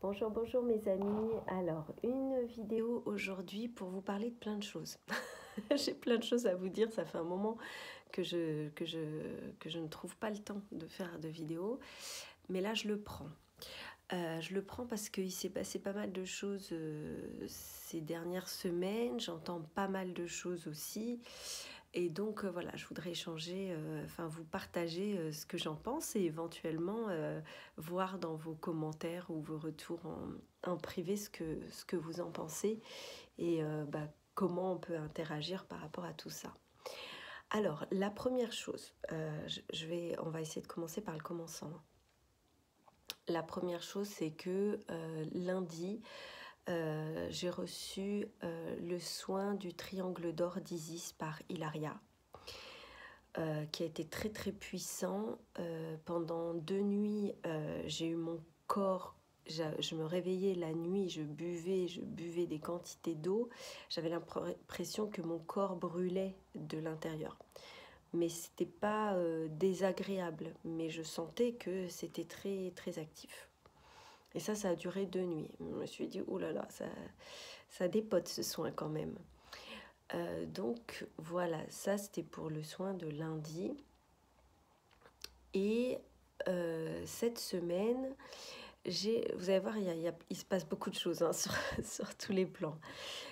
Bonjour, bonjour mes amis. Alors, une vidéo aujourd'hui pour vous parler de plein de choses. J'ai plein de choses à vous dire, ça fait un moment que je ne trouve pas le temps de faire de vidéos, mais là je le prends. Je le prends parce qu'il s'est passé pas mal de choses ces dernières semaines, j'entends pas mal de choses aussi. Et donc voilà, je voudrais échanger, vous partager ce que j'en pense et éventuellement voir dans vos commentaires ou vos retours en privé ce que vous en pensez et comment on peut interagir par rapport à tout ça. Alors, la première chose, on va essayer de commencer par le commencement. La première chose, c'est que lundi, j'ai reçu le soin du triangle d'or d'Isis par Hilaria, qui a été très très puissant. Pendant 2 nuits, j'ai eu mon corps, je me réveillais la nuit, je buvais des quantités d'eau. J'avais l'impression que mon corps brûlait de l'intérieur. Mais c'était pas désagréable, mais je sentais que c'était très très actif. Et ça a duré 2 nuits. Je me suis dit, oh là là, ça dépote ce soin quand même. Donc voilà, ça c'était pour le soin de lundi. Et cette semaine, vous allez voir, il se passe beaucoup de choses sur tous les plans.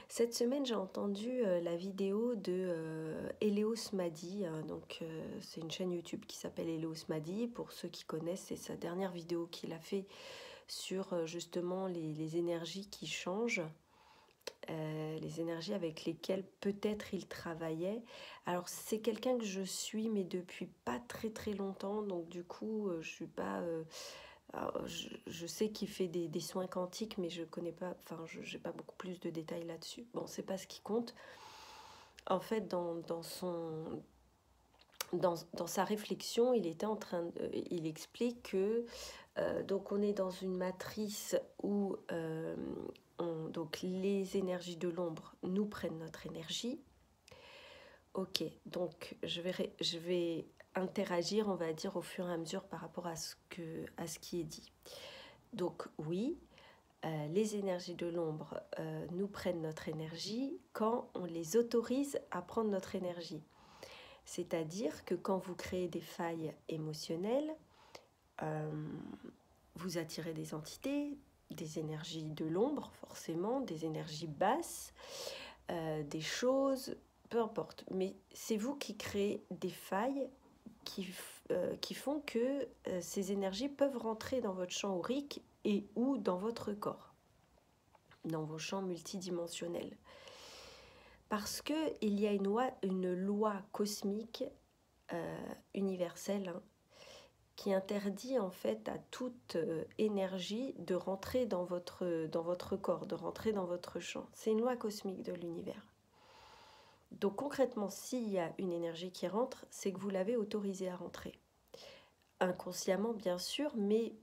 Cette semaine, j'ai entendu la vidéo de Eleos Madi. C'est une chaîne YouTube qui s'appelle Eleos Madi. Pour ceux qui connaissent, c'est sa dernière vidéo qu'il a fait sur justement les énergies qui changent. Les énergies avec lesquelles peut-être il travaillait. Alors c'est quelqu'un que je suis mais depuis pas très très longtemps, donc du coup je suis pas je sais qu'il fait des soins quantiques, mais je connais pas, j'ai pas beaucoup plus de détails là-dessus. Bon, c'est pas ce qui compte. En fait, dans sa réflexion, il explique que donc on est dans une matrice où donc les énergies de l'ombre nous prennent notre énergie. Ok, donc je vais interagir, on va dire, au fur et à mesure par rapport à ce qui est dit. Donc oui, les énergies de l'ombre nous prennent notre énergie quand on les autorise à prendre notre énergie. C'est-à-dire que quand vous créez des failles émotionnelles, vous attirez des entités, des énergies de l'ombre forcément, des énergies basses, des choses, peu importe. Mais c'est vous qui créez des failles qui font que ces énergies peuvent rentrer dans votre champ aurique et ou dans votre corps, dans vos champs multidimensionnels. Parce qu'il y a une loi cosmique universelle qui interdit en fait à toute énergie de rentrer dans votre corps, de rentrer dans votre champ. C'est une loi cosmique de l'univers. Donc concrètement, s'il y a une énergie qui rentre, c'est que vous l'avez autorisée à rentrer. Inconsciemment bien sûr, mais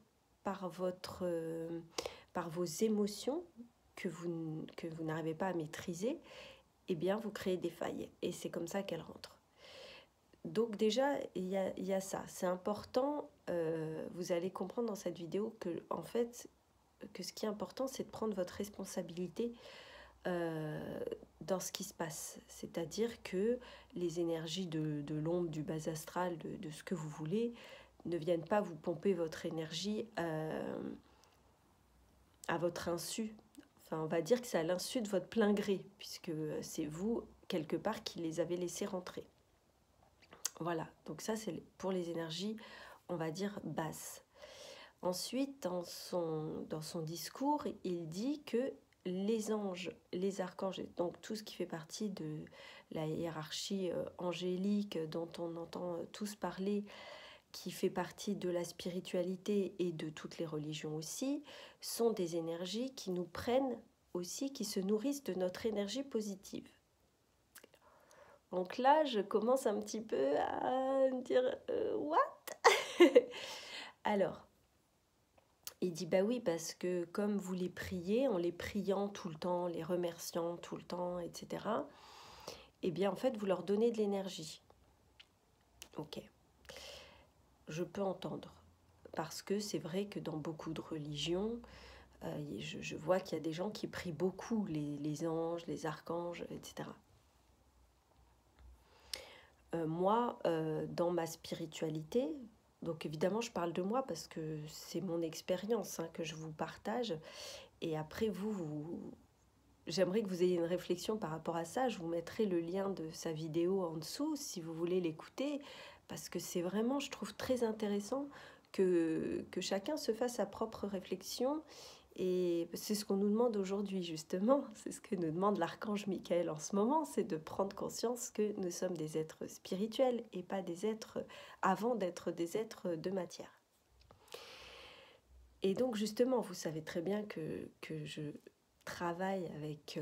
par vos émotions que vous n'arrivez pas à maîtriser, eh bien vous créez des failles et c'est comme ça qu'elles rentrent. Donc déjà, il y a ça. C'est important, vous allez comprendre dans cette vidéo que ce qui est important, c'est de prendre votre responsabilité dans ce qui se passe. C'est-à-dire que les énergies de l'ombre, du bas astral, de ce que vous voulez, ne viennent pas vous pomper votre énergie à votre insu. Enfin, on va dire que c'est à l'insu de votre plein gré, puisque c'est vous, quelque part, qui les avez laissés rentrer. Voilà, donc ça c'est pour les énergies, on va dire, basses. Ensuite, dans son discours, il dit que les anges, les archanges, donc tout ce qui fait partie de la hiérarchie angélique dont on entend tous parler, qui fait partie de la spiritualité et de toutes les religions aussi, sont des énergies qui nous prennent aussi, qui se nourrissent de notre énergie positive. Donc là, je commence un petit peu à me dire what? Alors, il dit bah oui, parce que comme vous les priez, en les priant tout le temps, les remerciant tout le temps, etc., eh bien en fait, vous leur donnez de l'énergie. Ok, je peux entendre. Parce que c'est vrai que dans beaucoup de religions, Je vois qu'il y a des gens qui prient beaucoup les anges, les archanges, etc. Moi, dans ma spiritualité, donc évidemment je parle de moi parce que c'est mon expérience hein, que je vous partage, et après j'aimerais que vous ayez une réflexion par rapport à ça. Je vous mettrai le lien de sa vidéo en dessous si vous voulez l'écouter, parce que c'est vraiment, je trouve, très intéressant que chacun se fasse sa propre réflexion. Et c'est ce qu'on nous demande aujourd'hui, justement. C'est ce que nous demande l'archange Michael en ce moment, c'est de prendre conscience que nous sommes des êtres spirituels et pas des êtres, avant d'être des êtres de matière. Et donc, justement, vous savez très bien que je travaille avec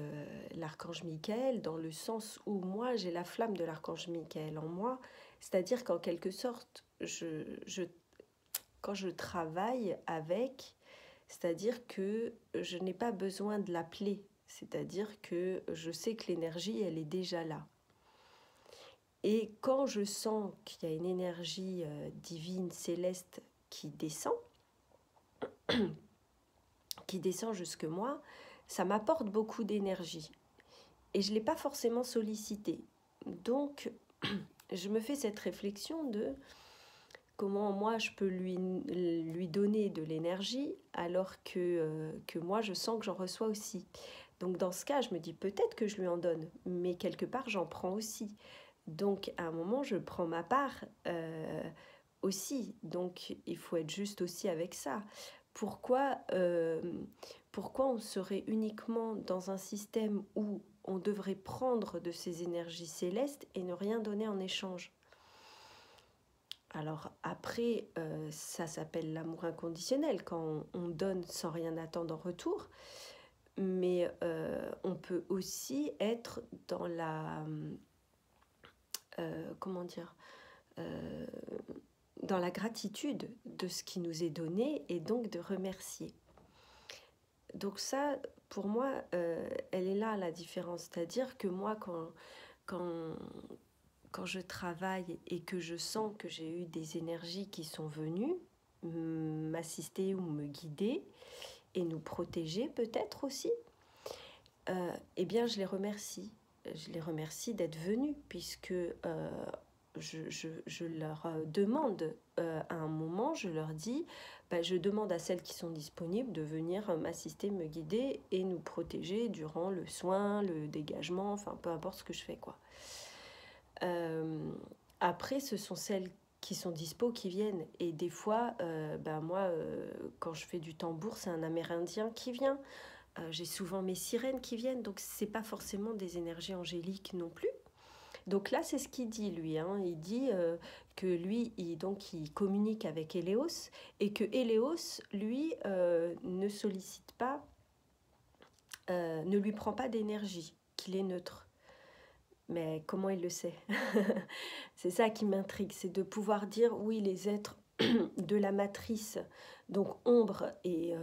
l'archange Michael dans le sens où moi, j'ai la flamme de l'archange Michael en moi. C'est-à-dire qu'en quelque sorte, quand je travaille avec, c'est-à-dire que je n'ai pas besoin de l'appeler. C'est-à-dire que je sais que l'énergie, elle est déjà là. Et quand je sens qu'il y a une énergie divine, céleste qui descend jusque moi, ça m'apporte beaucoup d'énergie. Et je ne l'ai pas forcément sollicité. Donc, je me fais cette réflexion de comment moi je peux lui donner de l'énergie alors que moi je sens que j'en reçois aussi. Donc dans ce cas, je me dis peut-être que je lui en donne, mais quelque part j'en prends aussi. Donc à un moment, je prends ma part aussi. Donc il faut être juste aussi avec ça. Pourquoi on serait uniquement dans un système où on devrait prendre de ces énergies célestes et ne rien donner en échange? Alors après, ça s'appelle l'amour inconditionnel, quand on donne sans rien attendre en retour. Mais on peut aussi être dans la... comment dire dans la gratitude de ce qui nous est donné et donc de remercier. Donc ça, pour moi, elle est là la différence. C'est-à-dire que moi, quand je travaille et que je sens que j'ai eu des énergies qui sont venues m'assister ou me guider et nous protéger peut-être aussi, eh bien je les remercie. Je les remercie d'être venus puisque je leur demande à un moment, je leur dis, je demande à celles qui sont disponibles de venir m'assister, me guider et nous protéger durant le soin, le dégagement, enfin peu importe ce que je fais quoi. Après, ce sont celles qui sont dispo qui viennent. Et des fois, moi, quand je fais du tambour, c'est un Amérindien qui vient. J'ai souvent mes sirènes qui viennent, donc c'est pas forcément des énergies angéliques non plus. Donc là, c'est ce qu'il dit, lui. Hein. Il dit que lui, il communique avec Héléos et que Héléos, lui, ne sollicite pas, ne lui prend pas d'énergie, qu'il est neutre. Mais comment il le sait? C'est ça qui m'intrigue, c'est de pouvoir dire, oui, les êtres de la matrice, donc ombre et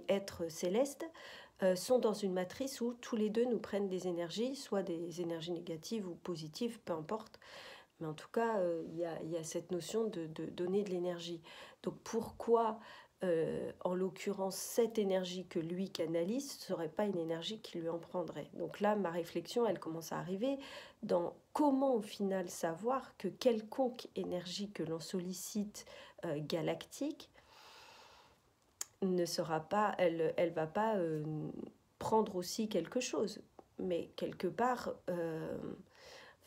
être céleste, sont dans une matrice où tous les deux nous prennent des énergies, soit des énergies négatives ou positives, peu importe. Mais en tout cas, y a cette notion de donner de l'énergie. Donc pourquoi, en l'occurrence, cette énergie que lui canalise ne serait pas une énergie qui lui en prendrait? Donc là, ma réflexion, elle commence à arriver dans comment au final savoir que quelconque énergie que l'on sollicite galactique ne sera pas, elle va pas prendre aussi quelque chose. Mais quelque part...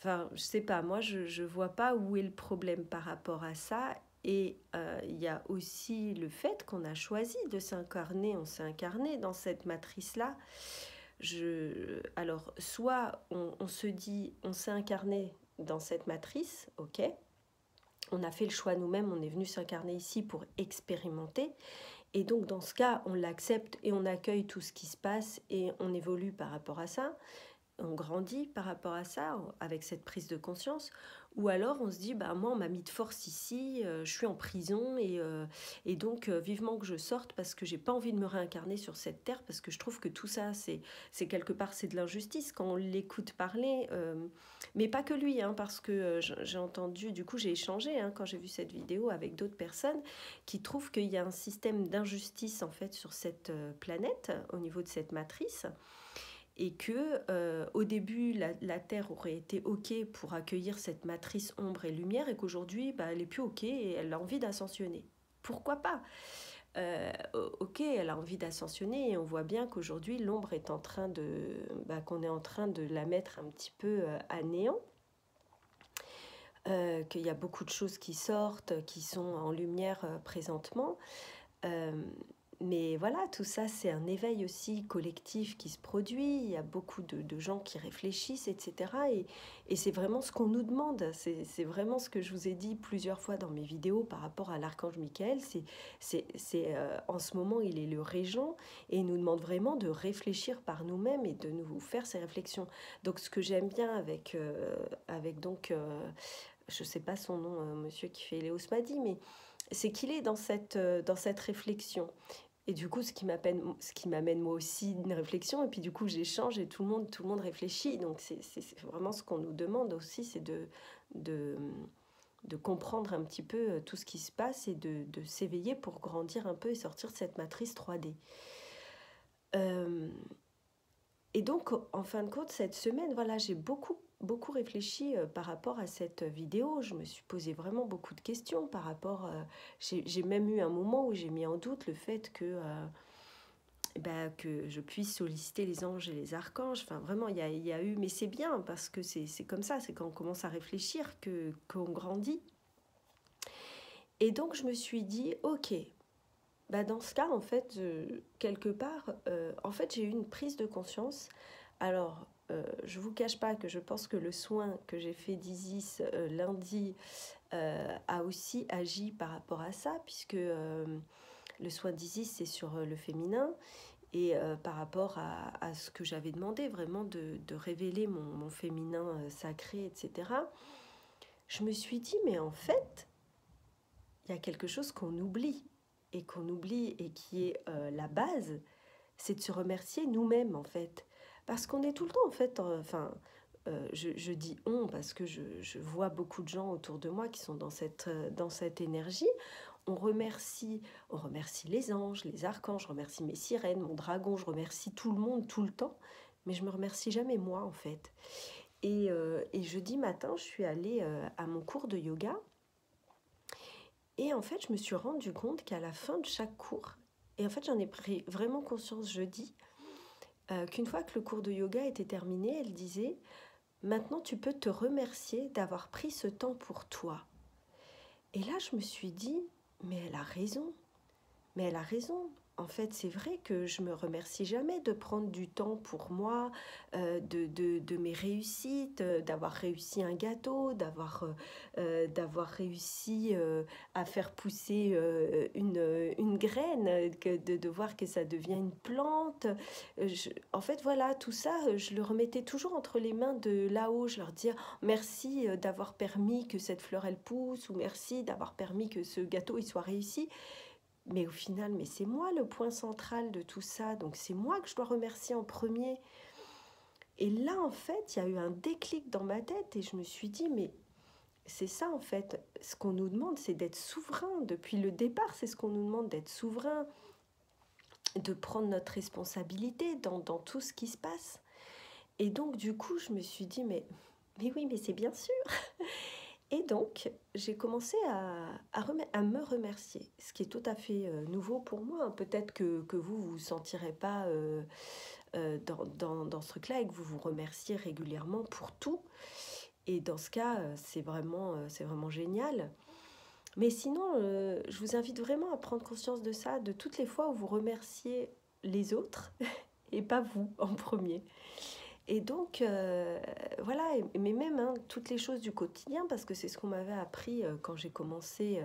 je sais pas, moi je vois pas où est le problème par rapport à ça. Et il y a aussi le fait qu'on a choisi de s'incarner, on s'est incarné dans cette matrice-là. Alors, soit on se dit, on s'est incarné dans cette matrice, ok, on a fait le choix nous-mêmes, on est venu s'incarner ici pour expérimenter. Et donc dans ce cas, on l'accepte et on accueille tout ce qui se passe et on évolue par rapport à ça. on grandit par rapport à ça, avec cette prise de conscience, ou alors on se dit, bah moi on m'a mis de force ici, je suis en prison et donc vivement que je sorte parce que j'ai pas envie de me réincarner sur cette terre, parce que je trouve que tout ça c'est quelque part c'est de l'injustice quand on l'écoute parler, mais pas que lui, hein, parce que j'ai entendu, du coup j'ai échangé hein, quand j'ai vu cette vidéo avec d'autres personnes qui trouvent qu'il y a un système d'injustice en fait sur cette planète au niveau de cette matrice, et que au début la Terre aurait été ok pour accueillir cette matrice ombre et lumière, et qu'aujourd'hui bah, elle est plus ok et elle a envie d'ascensionner. Pourquoi pas? Ok, elle a envie d'ascensionner, et on voit bien qu'aujourd'hui l'ombre est en train de qu'on est en train de la mettre un petit peu à néant, qu'il y a beaucoup de choses qui sortent, qui sont en lumière présentement. Euh, mais voilà, tout ça, c'est un éveil aussi collectif qui se produit. Il y a beaucoup de gens qui réfléchissent, etc. Et c'est vraiment ce qu'on nous demande. C'est vraiment ce que je vous ai dit plusieurs fois dans mes vidéos par rapport à l'archange Michael. En ce moment, il est le régent et il nous demande vraiment de réfléchir par nous-mêmes et de nous faire ces réflexions. Donc, ce que j'aime bien avec donc, je ne sais pas son nom, monsieur qui fait Léos m'a dit, mais c'est qu'il est dans cette réflexion. Et du coup, ce qui m'amène moi aussi une réflexion, et puis du coup, j'échange et tout le monde réfléchit. Donc, c'est vraiment ce qu'on nous demande aussi, c'est de, de comprendre un petit peu tout ce qui se passe et de s'éveiller pour grandir un peu et sortir de cette matrice 3D. Euh, et donc, en fin de compte, cette semaine, voilà, j'ai beaucoup réfléchi par rapport à cette vidéo. Je me suis posé vraiment beaucoup de questions par rapport... j'ai même eu un moment où j'ai mis en doute le fait que je puisse solliciter les anges et les archanges. Enfin, vraiment, il y a eu... Mais c'est bien, parce que c'est comme ça, c'est quand on commence à réfléchir qu'on grandit. Et donc, je me suis dit, ok, dans ce cas, en fait, quelque part, en fait, j'ai eu une prise de conscience. Alors, je ne vous cache pas que je pense que le soin que j'ai fait d'Isis lundi a aussi agi par rapport à ça, puisque le soin d'Isis, c'est sur le féminin, et par rapport à ce que j'avais demandé, vraiment de révéler mon féminin sacré, etc., je me suis dit, mais en fait, il y a quelque chose qu'on oublie, et qui est la base, c'est de se remercier nous-mêmes, en fait. Parce qu'on est tout le temps, en fait, je dis on parce que je vois beaucoup de gens autour de moi qui sont dans cette énergie. On remercie les anges, les archanges, je remercie mes sirènes, mon dragon, je remercie tout le monde tout le temps, mais je me remercie jamais moi, en fait. Et jeudi matin, je suis allée à mon cours de yoga, et en fait, je me suis rendu compte qu'à la fin de chaque cours, et en fait, j'en ai pris vraiment conscience jeudi, qu'une fois que le cours de yoga était terminé, elle disait « Maintenant, tu peux te remercier d'avoir pris ce temps pour toi. » Et là, je me suis dit « Mais elle a raison, mais elle a raison. » En fait, c'est vrai que je me remercie jamais de prendre du temps pour moi, de mes réussites, d'avoir réussi un gâteau, d'avoir réussi à faire pousser une graine, de voir que ça devient une plante. En fait, voilà, tout ça, je le remettais toujours entre les mains de là-haut. Je leur disais merci d'avoir permis que cette fleur, elle pousse, ou merci d'avoir permis que ce gâteau, il soit réussi. Mais au final, mais c'est moi le point central de tout ça, donc c'est moi que je dois remercier en premier. Et là, en fait, il y a eu un déclic dans ma tête, et je me suis dit, mais c'est ça, en fait, ce qu'on nous demande, c'est d'être souverain. Depuis le départ, c'est ce qu'on nous demande, d'être souverain, de prendre notre responsabilité dans tout ce qui se passe. Et donc, du coup, je me suis dit, mais oui, mais c'est bien sûr. Et donc, j'ai commencé à me remercier, ce qui est tout à fait nouveau pour moi. Peut-être que vous ne sentirez pas dans ce truc-là, et que vous vous remerciez régulièrement pour tout. Et dans ce cas, c'est vraiment génial. Mais sinon, je vous invite vraiment à prendre conscience de ça, de toutes les fois où vous remerciez les autres et pas vous en premier. Et donc, voilà, mais même hein, toutes les choses du quotidien, parce que c'est ce qu'on m'avait appris quand j'ai commencé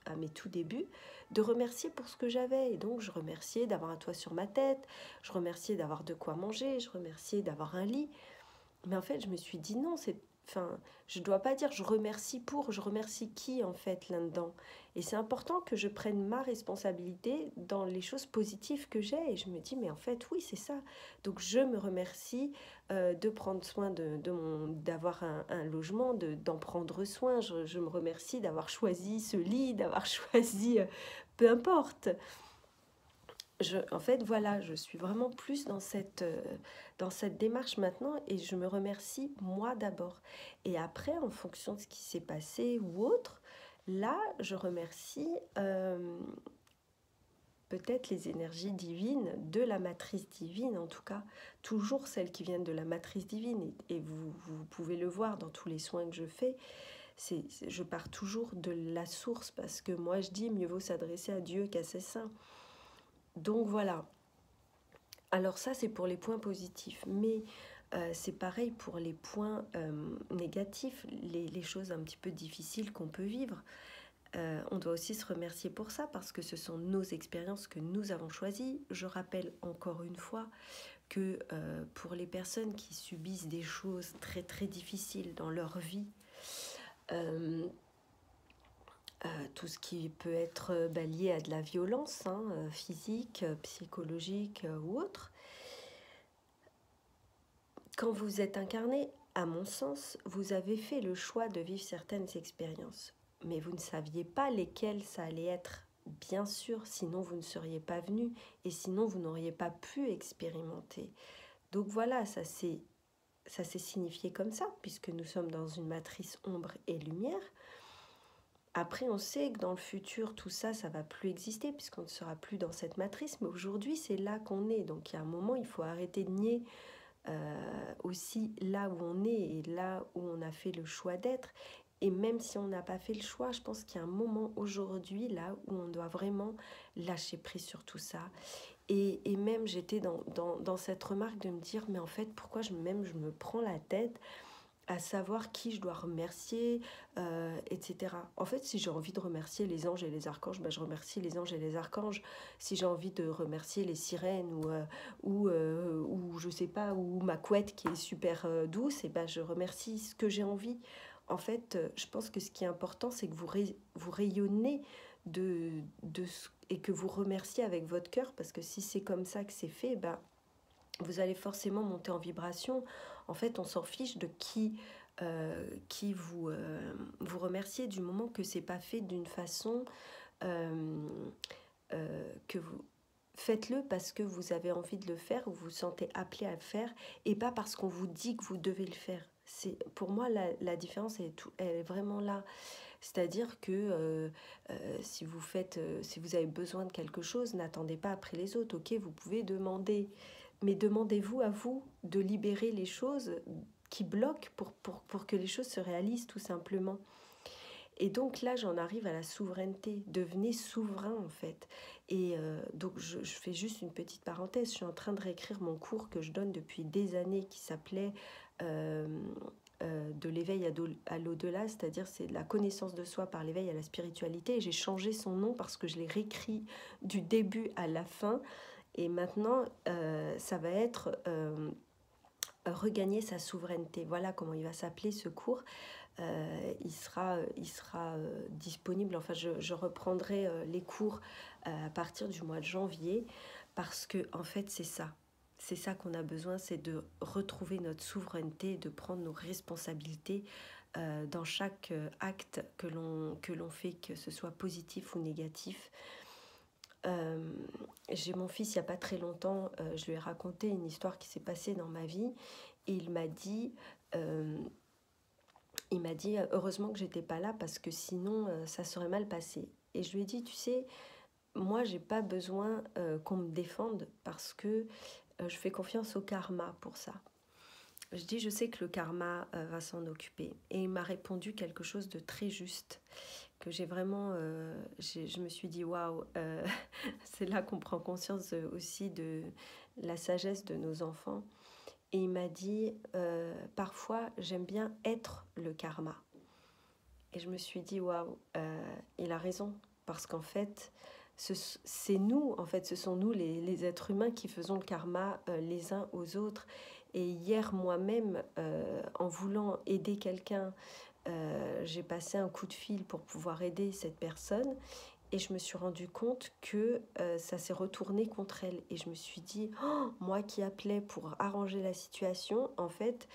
à mes tout débuts, de remercier pour ce que j'avais. Et donc, je remerciais d'avoir un toit sur ma tête, je remerciais d'avoir de quoi manger, je remerciais d'avoir un lit. Mais en fait, je me suis dit non, enfin, je ne dois pas dire je remercie pour, je remercie qui en fait là-dedans. Et c'est important que je prenne ma responsabilité dans les choses positives que j'ai. Et je me dis, mais en fait, oui, c'est ça. Donc je me remercie de prendre soin d'avoir un logement, d'en prendre soin. Je me remercie d'avoir choisi ce lit, d'avoir choisi, peu importe. En fait, voilà, je suis vraiment plus dans cette démarche maintenant et je me remercie moi d'abord. Et après, en fonction de ce qui s'est passé ou autre, là, je remercie peut-être les énergies divines, de la matrice divine en tout cas, toujours celles qui viennent de la matrice divine. Et vous pouvez le voir dans tous les soins que je fais, je pars toujours de la source parce que moi je dis mieux vaut s'adresser à Dieu qu'à ses saints. Donc voilà. Alors ça, c'est pour les points positifs, mais c'est pareil pour les points négatifs, les choses un petit peu difficiles qu'on peut vivre. On doit aussi se remercier pour ça parce que ce sont nos expériences que nous avons choisies. Je rappelle encore une fois que pour les personnes qui subissent des choses très très difficiles dans leur vie, tout ce qui peut être lié à de la violence hein, physique, psychologique ou autre, quand vous êtes incarné, à mon sens, vous avez fait le choix de vivre certaines expériences. Mais vous ne saviez pas lesquelles ça allait être. Bien sûr, sinon vous ne seriez pas venu et sinon vous n'auriez pas pu expérimenter. Donc voilà, ça s'est signifié comme ça, puisque nous sommes dans une matrice ombre et lumière. Après, on sait que dans le futur, tout ça, ça va plus exister, puisqu'on ne sera plus dans cette matrice. Mais aujourd'hui, c'est là qu'on est. Donc il y a un moment, il faut arrêter de nier aussi là où on est et là où on a fait le choix d'être. Et même si on n'a pas fait le choix, je pense qu'il y a un moment aujourd'hui là où on doit vraiment lâcher prise sur tout ça. Et même j'étais dans cette remarque de me dire, mais en fait, pourquoi je me prends la tête à savoir qui je dois remercier, etc. En fait, si j'ai envie de remercier les anges et les archanges, je remercie les anges et les archanges. Si j'ai envie de remercier les sirènes ou je sais pas, ou ma couette qui est super douce, et je remercie ce que j'ai envie. En fait, je pense que ce qui est important, c'est que vous rayonnez et que vous remerciez avec votre cœur, parce que si c'est comme ça que c'est fait, vous allez forcément monter en vibration. En fait, on s'en fiche de qui vous remerciez du moment que c'est pas fait d'une façon que vous faites-le parce que vous avez envie de le faire ou vous vous sentez appelé à le faire et pas parce qu'on vous dit que vous devez le faire. Pour moi, la différence, elle est vraiment là. C'est-à-dire que si vous avez besoin de quelque chose, n'attendez pas après les autres. Ok, vous pouvez demander, mais demandez-vous à vous de libérer les choses qui bloquent pour que les choses se réalisent tout simplement. Et donc là, j'en arrive à la souveraineté. Devenez souverain en fait. Et donc je fais juste une petite parenthèse. Je suis en train de réécrire mon cours que je donne depuis des années qui s'appelait de l'éveil à l'au-delà, c'est-à-dire c'est de la connaissance de soi par l'éveil à la spiritualité. Et j'ai changé son nom parce que je l'ai réécrit du début à la fin. Et maintenant, ça va être regagner sa souveraineté. Voilà comment il va s'appeler ce cours. Il sera disponible, enfin je reprendrai les cours à partir du mois de janvier parce que en fait c'est ça qu'on a besoin, c'est de retrouver notre souveraineté, de prendre nos responsabilités dans chaque acte que l'on fait, que ce soit positif ou négatif. J'ai mon fils il n'y a pas très longtemps, je lui ai raconté une histoire qui s'est passée dans ma vie et il m'a dit heureusement que j'étais pas là parce que sinon ça serait mal passé. Et je lui ai dit, tu sais, moi j'ai pas besoin qu'on me défende parce que je fais confiance au karma pour ça. Je dis, je sais que le karma va s'en occuper. Et il m'a répondu quelque chose de très juste, que j'ai vraiment... je me suis dit, waouh, c'est là qu'on prend conscience aussi de la sagesse de nos enfants. Et il m'a dit, parfois j'aime bien être le karma. Et je me suis dit, waouh, il a raison. Parce qu'en fait, c'est nous, en fait, ce sont nous les êtres humains qui faisons le karma les uns aux autres. Et hier, moi-même, en voulant aider quelqu'un, j'ai passé un coup de fil pour pouvoir aider cette personne. Et je me suis rendu compte que ça s'est retourné contre elle. Et je me suis dit, oh, moi qui appelais pour arranger la situation, en fait,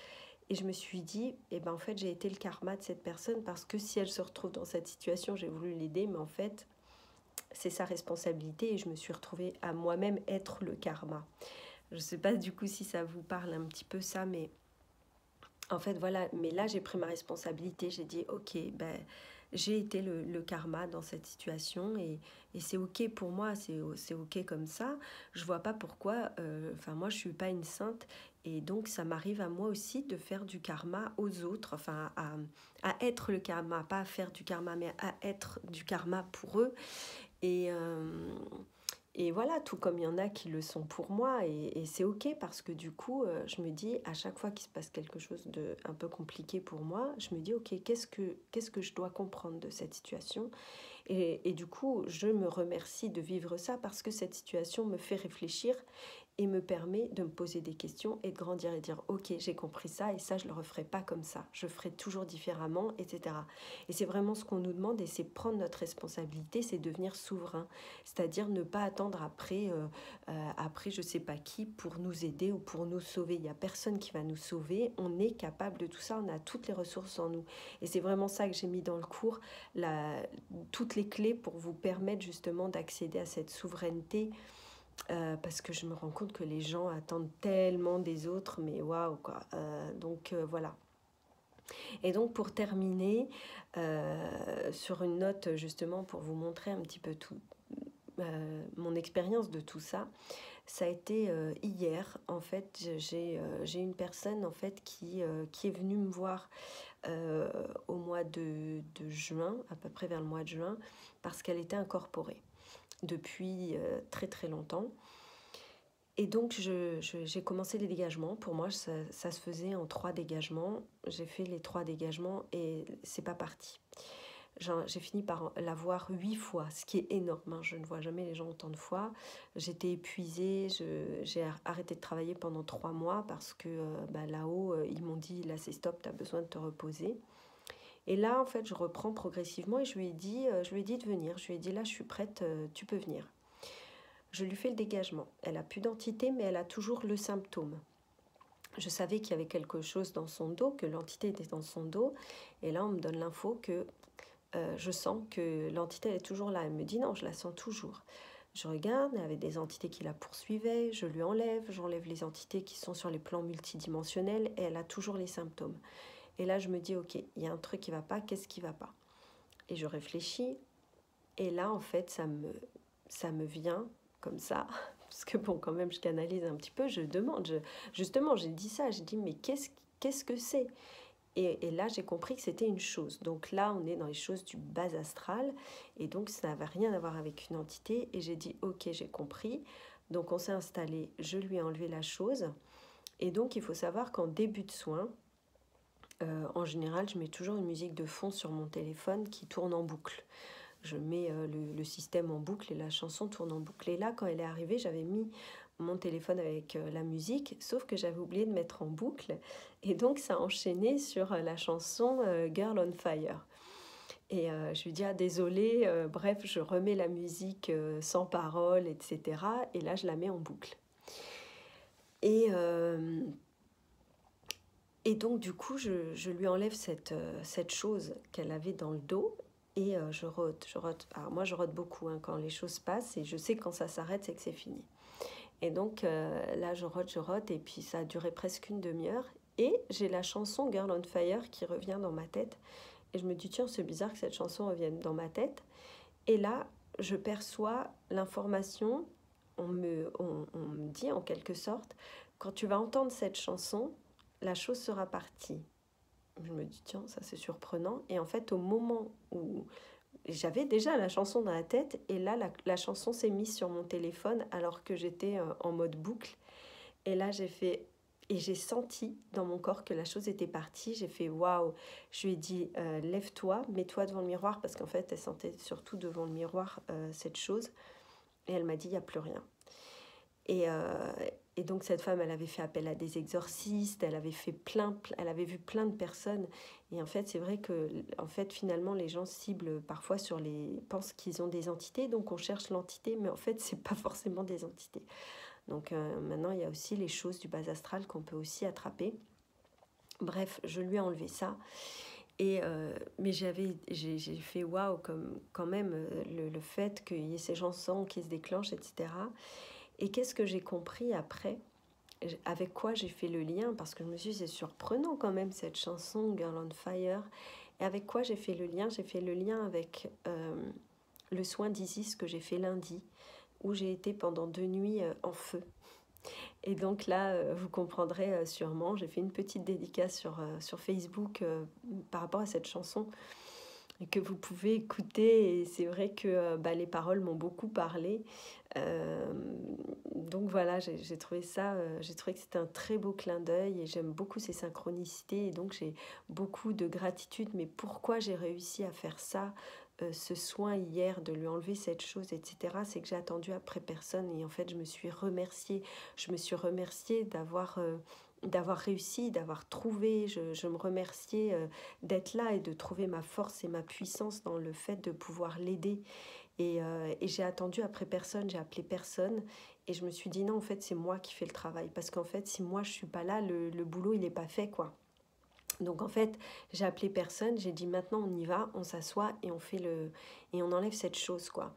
et je me suis dit, eh ben en fait, j'ai été le karma de cette personne parce que si elle se retrouve dans cette situation, j'ai voulu l'aider, mais en fait, c'est sa responsabilité et je me suis retrouvée à moi-même être le karma. Je ne sais pas du coup si ça vous parle un petit peu ça, mais en fait, voilà. Mais là, j'ai pris ma responsabilité. J'ai dit, ok, ben, j'ai été le karma dans cette situation et c'est ok pour moi, c'est ok comme ça. Je vois pas pourquoi, enfin moi je suis pas une sainte et donc ça m'arrive à moi aussi de faire du karma aux autres, enfin à être le karma, pas à faire du karma mais à être du karma pour eux et, et voilà, tout comme il y en a qui le sont pour moi, et c'est ok parce que du coup, je me dis, à chaque fois qu'il se passe quelque chose de un peu compliqué pour moi, je me dis, ok, qu'est-ce que je dois comprendre de cette situation? Et du coup, je me remercie de vivre ça parce que cette situation me fait réfléchir et me permet de me poser des questions et de grandir et dire ok, j'ai compris ça et ça je le referai pas comme ça, je ferai toujours différemment, etc. Et c'est vraiment ce qu'on nous demande et c'est prendre notre responsabilité, c'est devenir souverain, c'est-à-dire ne pas attendre après je sais pas qui pour nous aider ou pour nous sauver. Il n'y a personne qui va nous sauver, on est capable de tout ça, on a toutes les ressources en nous et c'est vraiment ça que j'ai mis dans le cours, toutes les clés pour vous permettre justement d'accéder à cette souveraineté. Parce que je me rends compte que les gens attendent tellement des autres, mais waouh quoi. Voilà. Et donc pour terminer, sur une note justement pour vous montrer un petit peu tout, mon expérience de tout ça, ça a été hier. En fait, j'ai une personne en fait qui est venue me voir au mois de juin, à peu près vers le mois de juin, parce qu'elle était incorporée depuis très très longtemps. Et donc, j'ai commencé les dégagements. Pour moi, ça se faisait en 3 dégagements. J'ai fait les 3 dégagements et c'est pas parti. J'ai fini par l'avoir 8 fois, ce qui est énorme. Hein. Je ne vois jamais les gens autant de fois. J'étais épuisée. J'ai arrêté de travailler pendant 3 mois parce que là-haut, ils m'ont dit, là c'est stop, tu as besoin de te reposer. Et là, en fait, je reprends progressivement et je lui ai dit de venir. Je lui ai dit, là, je suis prête, tu peux venir. Je lui fais le dégagement. Elle n'a plus d'entité, mais elle a toujours le symptôme. Je savais qu'il y avait quelque chose dans son dos, que l'entité était dans son dos. Et là, on me donne l'info que je sens que l'entité elle est toujours là. Elle me dit non, je la sens toujours. Je regarde, il y avait des entités qui la poursuivaient, je lui j'enlève les entités qui sont sur les plans multidimensionnels et elle a toujours les symptômes. Et là, je me dis, ok, il y a un truc qui ne va pas, qu'est-ce qui ne va pas? Et je réfléchis, et là, en fait, ça me vient comme ça, parce que bon, quand même, je canalise un petit peu, je demande, justement, j'ai dit ça, j'ai dit, mais qu'est-ce que c'est? Et là, j'ai compris que c'était une chose. Donc là, on est dans les choses du bas astral, et donc ça n'avait rien à voir avec une entité, et j'ai dit, ok, j'ai compris. Donc on s'est installé, je lui ai enlevé la chose, et donc il faut savoir qu'en début de soin, en général, je mets toujours une musique de fond sur mon téléphone qui tourne en boucle. Je mets le système en boucle et la chanson tourne en boucle. Et là, quand elle est arrivée, j'avais mis mon téléphone avec la musique, sauf que j'avais oublié de mettre en boucle. Et donc, ça a enchaîné sur la chanson Girl on Fire. Et je lui dis, ah désolée, bref, je remets la musique sans parole, etc. Et là, je la mets en boucle. Et donc, du coup, je lui enlève cette chose qu'elle avait dans le dos et je rote. Alors, moi, je rote beaucoup hein, quand les choses passent et je sais que quand ça s'arrête, c'est que c'est fini. Et donc, là, je rote et puis ça a duré presque une demi-heure. Et j'ai la chanson Girl on Fire qui revient dans ma tête. Et je me dis, tiens, c'est bizarre que cette chanson revienne dans ma tête. Et là, je perçois l'information. On me dit en quelque sorte, quand tu vas entendre cette chanson, la chose sera partie. Je me dis, tiens, ça c'est surprenant. Et en fait, au moment où j'avais déjà la chanson dans la tête, et là, la chanson s'est mise sur mon téléphone alors que j'étais en mode boucle. Et là, j'ai fait, Et j'ai senti dans mon corps que la chose était partie. J'ai fait waouh. Je lui ai dit lève-toi, mets-toi devant le miroir parce qu'en fait elle sentait surtout devant le miroir cette chose. Et elle m'a dit il n'y a plus rien. Et, euh, et donc cette femme, elle avait fait appel à des exorcistes, elle avait fait elle avait vu plein de personnes. Et en fait, c'est vrai que en fait, finalement, les gens ciblent parfois pensent qu'ils ont des entités, donc on cherche l'entité, mais en fait, c'est pas forcément des entités. Donc maintenant, il y a aussi les choses du bas astral qu'on peut aussi attraper. Bref, je lui ai enlevé ça. Mais j'ai fait waouh, quand même, le fait qu'il y ait ces chansons qui se déclenchent, etc. Et qu'est-ce que j'ai compris après? Avec quoi j'ai fait le lien? Parce que je me suis dit, c'est surprenant quand même cette chanson Girl on Fire. Et avec quoi j'ai fait le lien? J'ai fait le lien avec le soin d'Isis que j'ai fait lundi, où j'ai été pendant 2 nuits en feu. Et donc là, vous comprendrez sûrement, j'ai fait une petite dédicace sur Facebook par rapport à cette chanson que vous pouvez écouter. Et c'est vrai que les paroles m'ont beaucoup parlé. Euh, donc voilà, j'ai trouvé ça, j'ai trouvé que c'était un très beau clin d'œil et j'aime beaucoup ces synchronicités. Et donc j'ai beaucoup de gratitude. Mais pourquoi j'ai réussi à faire ça, ce soin hier, de lui enlever cette chose, etc. C'est que j'ai attendu après personne et en fait je me suis remerciée. Je me suis remerciée d'avoir réussi, d'avoir trouvé. Je me remerciais d'être là et de trouver ma force et ma puissance dans le fait de pouvoir l'aider. Et j'ai attendu après personne, j'ai appelé personne. Et je me suis dit non, en fait, c'est moi qui fais le travail. Parce qu'en fait, si moi, je suis pas là, le boulot, il n'est pas fait, quoi. Donc en fait, j'ai appelé personne, j'ai dit maintenant on y va, on s'assoit et et on enlève cette chose, quoi.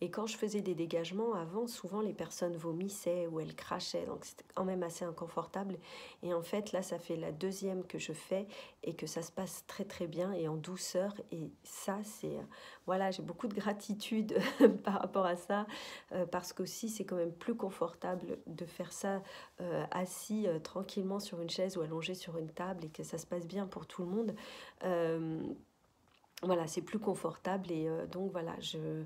Et quand je faisais des dégagements avant, souvent les personnes vomissaient ou elles crachaient, donc c'était quand même assez inconfortable. Et en fait, là, ça fait la deuxième que je fais et que ça se passe très très bien et en douceur. Et ça, voilà, j'ai beaucoup de gratitude par rapport à ça, parce qu'aussi c'est quand même plus confortable de faire ça assis tranquillement sur une chaise ou allongé sur une table et que ça se passe bien pour tout le monde. Euh, voilà, c'est plus confortable et donc voilà, je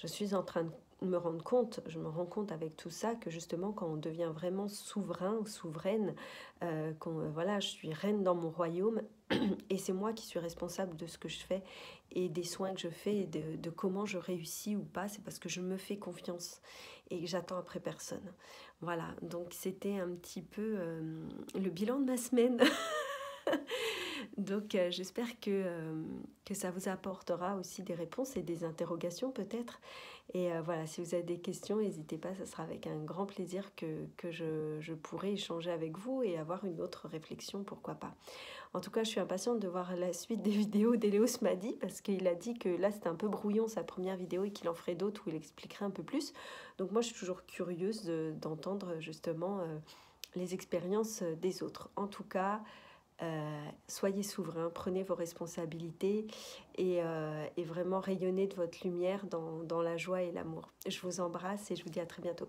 suis en train de me rendre compte, je me rends compte avec tout ça que justement quand on devient vraiment souverain ou souveraine, voilà, je suis reine dans mon royaume et c'est moi qui suis responsable de ce que je fais et des soins que je fais et de comment je réussis ou pas, c'est parce que je me fais confiance et que j'attends après personne. Voilà, donc c'était un petit peu le bilan de ma semaine. Donc j'espère que ça vous apportera aussi des réponses et des interrogations peut-être. Et voilà, si vous avez des questions, n'hésitez pas, ce sera avec un grand plaisir que je pourrai échanger avec vous et avoir une autre réflexion, pourquoi pas. En tout cas, je suis impatiente de voir la suite des vidéos d'Eleos m'a dit, parce qu'il a dit que là c'était un peu brouillon sa première vidéo et qu'il en ferait d'autres où il expliquerait un peu plus. Donc moi je suis toujours curieuse d'entendre justement les expériences des autres. En tout cas, soyez souverain, prenez vos responsabilités et vraiment rayonnez de votre lumière dans la joie et l'amour. Je vous embrasse et je vous dis à très bientôt.